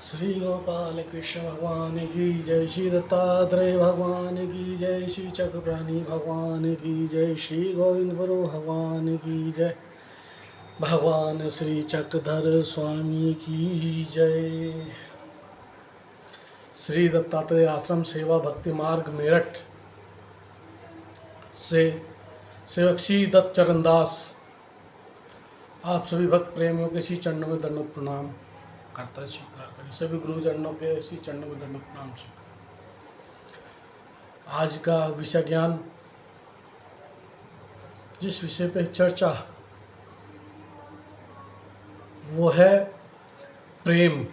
श्री गोपाल कृष्ण भगवान की जय, श्री दत्तात्रेय भगवान की जय, श्री चक्रप्राणी भगवान की जय, श्री गोविंद गुरु भगवान की जय, भगवान श्री चक्रधर स्वामी की जय। श्री दत्तात्रेय आश्रम सेवा भक्ति मार्ग मेरठ से सेवक श्री दत्त चरणदास आप सभी भक्त प्रेमियों के श्री चरणों में दंडवत प्रणाम करता स्वीकार करें। सभी गुरुजनों के श्री चरणों में दंडवत प्रणाम स्वीकार। आज का विषय ज्ञान, जिस विषय पे चर्चा, वो है प्रेम।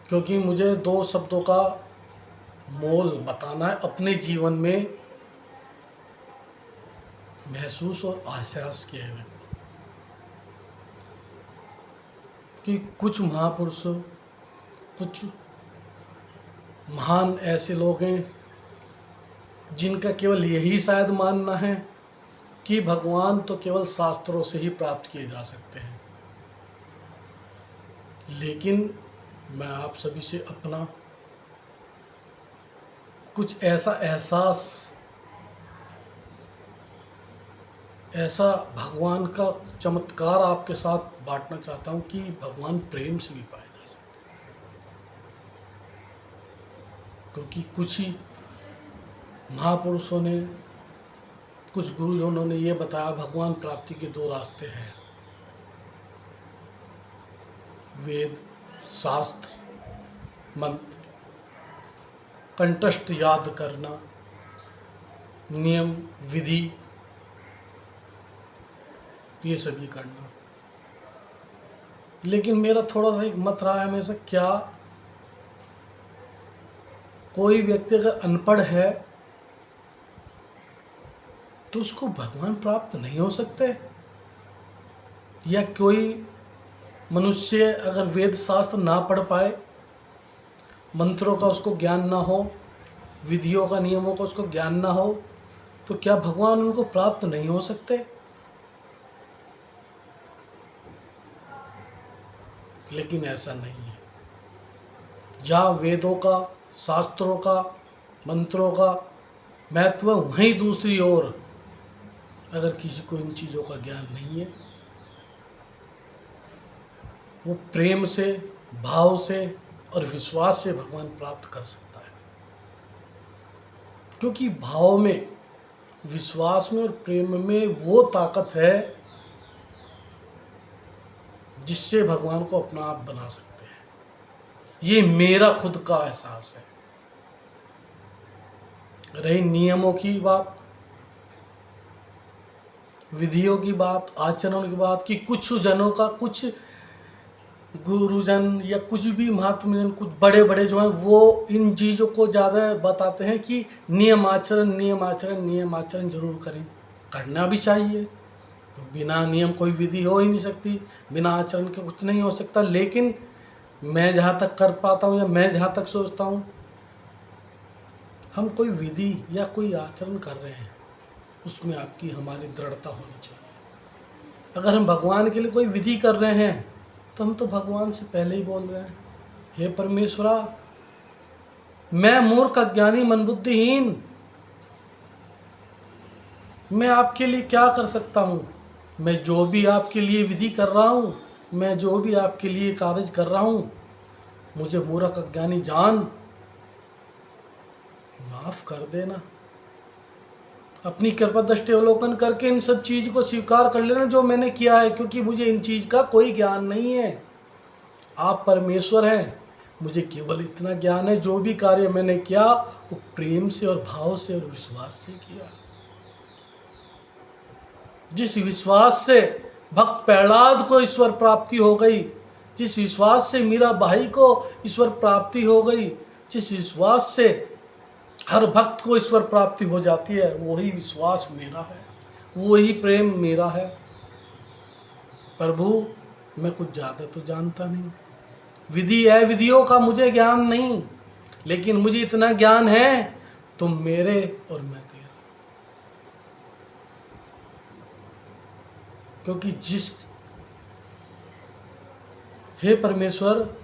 क्योंकि मुझे दो शब्दों का मोल बताना है अपने जीवन में महसूस और एहसास किए हुए कि कुछ महापुरुष, कुछ महान ऐसे लोग हैं जिनका केवल यही शायद मानना है कि भगवान तो केवल शास्त्रों से ही प्राप्त किए जा सकते हैं। लेकिन मैं आप सभी से अपना कुछ ऐसा एहसास, ऐसा भगवान का चमत्कार आपके साथ बांटना चाहता हूँ कि भगवान प्रेम से भी पाए जा सकते हैं। क्योंकि कुछ ही महापुरुषों ने, कुछ गुरुजनों ने ये बताया भगवान प्राप्ति के दो रास्ते हैं, वेद, शास्त्र, मंत्र, कंठस्थ याद करना, नियम, विधि, ये सभी करना। लेकिन मेरा थोड़ा सा एक मत रहा है, में से क्या कोई व्यक्ति अगर अनपढ़ है तो उसको भगवान प्राप्त नहीं हो सकते? या कोई मनुष्य अगर वेद शास्त्र ना पढ़ पाए, मंत्रों का उसको ज्ञान ना हो, विधियों का, नियमों का उसको ज्ञान ना हो, तो क्या भगवान उनको प्राप्त नहीं हो सकते? लेकिन ऐसा नहीं है। जहाँ वेदों का, शास्त्रों का, मंत्रों का महत्व, वहीं दूसरी ओर अगर किसी को इन चीज़ों का ज्ञान नहीं है, वो प्रेम से, भाव से और विश्वास से भगवान प्राप्त कर सकता है। क्योंकि भाव में, विश्वास में और प्रेम में वो ताकत है जिससे भगवान को अपना आप बना सकते हैं। ये मेरा खुद का एहसास है। रही नियमों की बात, विधियों की बात, आचरण की बात, कि कुछ जनों का, कुछ गुरुजन या कुछ भी महात्मा जन, कुछ बड़े बड़े जो हैं, वो इन चीज़ों को ज़्यादा बताते हैं कि नियम आचरण, नियम आचरण, नियम आचरण जरूर करें। करना भी चाहिए, तो बिना नियम कोई विधि हो ही नहीं सकती, बिना आचरण के कुछ नहीं हो सकता। लेकिन मैं जहाँ तक कर पाता हूँ, या मैं जहाँ तक सोचता हूँ, हम कोई विधि या कोई आचरण कर रहे हैं, उसमें आपकी, हमारी दृढ़ता होनी चाहिए। अगर हम भगवान के लिए कोई विधि कर रहे हैं तो हम तो भगवान से पहले ही बोल रहे हैं, हे परमेश्वरा, मैं मूर्ख, अज्ञानी, मनबुद्धिहीन, मैं आपके लिए क्या कर सकता हूँ? मैं जो भी आपके लिए विधि कर रहा हूँ, मैं जो भी आपके लिए कार्य कर रहा हूँ, मुझे मूर्ख अज्ञानी जान, माफ कर देना। अपनी कृपा दृष्टि अवलोकन करके इन सब चीज को स्वीकार कर लेना जो मैंने किया है, क्योंकि मुझे इन चीज का कोई ज्ञान नहीं है। आप परमेश्वर हैं, मुझे केवल इतना ज्ञान है, जो भी कार्य मैंने किया वो प्रेम से और भाव से और विश्वास से किया। जिस विश्वास से भक्त प्रहलाद को ईश्वर प्राप्ति हो गई, जिस विश्वास से मीरा बाई को ईश्वर प्राप्ति हो गई, जिस विश्वास से हर भक्त को ईश्वर प्राप्ति हो जाती है, वही विश्वास मेरा है, वही प्रेम मेरा है। प्रभु, मैं कुछ ज़्यादा तो जानता नहीं, विधि है, विधियों का मुझे ज्ञान नहीं, लेकिन मुझे इतना ज्ञान है, तुम मेरे और मैं तेरा। क्योंकि जिस हे परमेश्वर,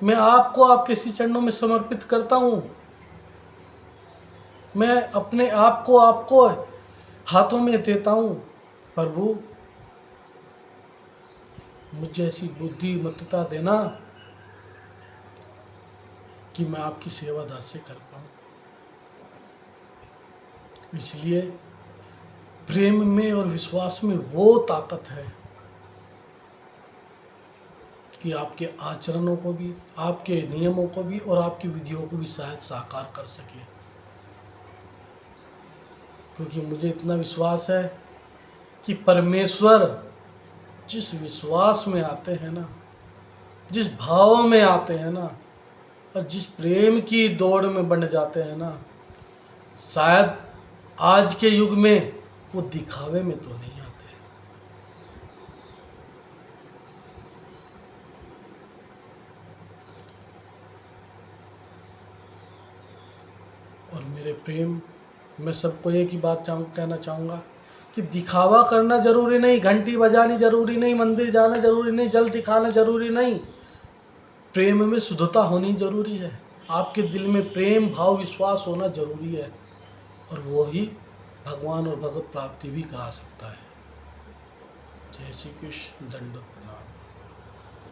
मैं आपको आपके श्री चरणों में समर्पित करता हूँ। मैं अपने आप को आपको हाथों में देता हूँ। प्रभु, मुझे ऐसी बुद्धिमत्ता देना कि मैं आपकी सेवा दास से कर पाऊँ। इसलिए प्रेम में और विश्वास में वो ताकत है कि आपके आचरणों को भी, आपके नियमों को भी और आपकी विधियों को भी शायद साकार कर सके। क्योंकि मुझे इतना विश्वास है कि परमेश्वर जिस विश्वास में आते हैं ना, जिस भाव में आते हैं ना, और जिस प्रेम की दौड़ में बन जाते हैं ना, शायद आज के युग में वो दिखावे में तो नहीं आते। और मेरे प्रेम, मैं सबको एक ही बात कहना चाहूँगा कि दिखावा करना जरूरी नहीं, घंटी बजानी जरूरी नहीं, मंदिर जाना जरूरी नहीं, जल दिखाना जरूरी नहीं। प्रेम में शुद्धता होनी जरूरी है। आपके दिल में प्रेम भाव विश्वास होना जरूरी है, और वो ही भगवान और भगवत प्राप्ति भी करा सकता है। जय श्री कृष्ण। दंडवत।